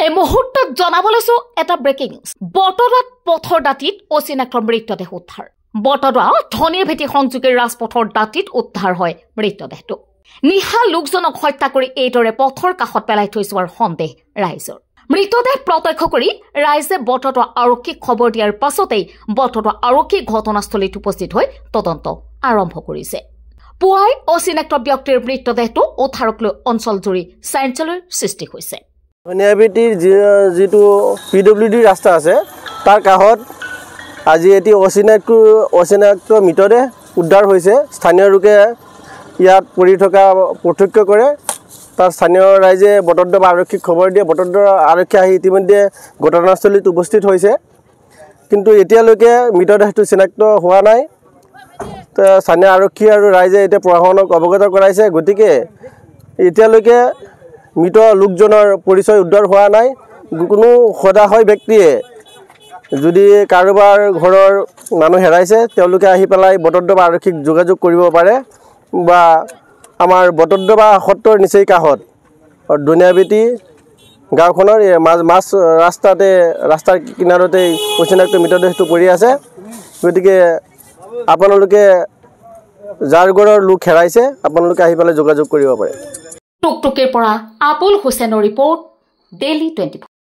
এই মুহূৰ্তত জনাব লৈছো এটা ব্ৰেকিং নিউজ। বটদ্ৰাত পথৰ দাঁতিত অচিনাক্ত মৃতদেহ উদ্ধাৰ। বটদ্ৰা ধনীৰ ভেটি সংযোগী ৰাজপথৰ দাঁতিত উদ্ধাৰ হয় মৃতদেহটো। নিশা লোকজনক হত্যা কৰি এইদৰে পথৰ কাষত পেলাই থৈ যোৱাৰ সন্দেহ ৰাইজৰ। মৃতদেহ প্ৰত্যক্ষ কৰি ৰাইজে বটদ্ৰা আৰক্ষীক খবৰ দিয়াৰ পাছতেই বটদ্ৰা আৰক্ষী ঘটনাস্থলীত উপস্থিত হৈ তদন্ত আৰম্ভ কৰিছে। পুৱাই অচিনাক্ত ব্যক্তিৰ মৃতদেহটো উদ্ধাৰক লৈ অঞ্চলজুৰি চাঞ্চল্যৰ সৃষ্টি হৈছে। ধনিয়াবিটিৰ যিটো PWD ৰাস্তা আছে তাৰ কাষত আজি এটি অচিনাক্ত মৃতদেহ উদ্ধাৰ হৈছে। স্থানীয় লোকে ইয়াত পৰি থকা প্ৰত্যক্ষ কৰে। তাৰ স্থানীয় ৰাইজে বটদ্ৰা আৰক্ষীক খবৰ দিয়ে। বটদ্ৰা আৰক্ষী আহি ইতিমধ্যে ঘটনাস্থলীত উপস্থিত হৈছে, কিন্তু এতিয়ালৈকে মৃতদেহটো চিনাক্ত হোৱা নাই। স্থানীয় আৰক্ষী আৰু ৰাইজে এতিয়া প্ৰশাসনক অৱগত কৰাইছে। গতিকে এতিয়ালৈকে মৃত লোকজনৰ পৰিচয় উদ্ধাৰ হোৱা নাই। কোনো সদাশয় ব্যক্তিয়ে যদি কাৰোবাৰ ঘৰৰ মানুহ হেৰাইছে তেওঁলোকে আহি পেলাই বটদ্ৰা আৰক্ষীক যোগাযোগ কৰিব পাৰে, বা আমাৰ বটদ্ৰা সত্ৰৰ নিচেই কাষত ধনিয়াবিটি গাঁওখনৰ ৰাস্তাৰ কিনাৰতেই অচিনাক্ত মৃতদেহটো পৰি আছে। গতিকে আপোনালোকে যাৰ ঘৰৰ লোক হেৰাইছে আপোনালোকে আহি পেলাই যোগাযোগ কৰিব পাৰে। টুকটুকিৰ পৰা আবুল হুছেইনৰ ৰিপৰ্ট, ডেইলি 24।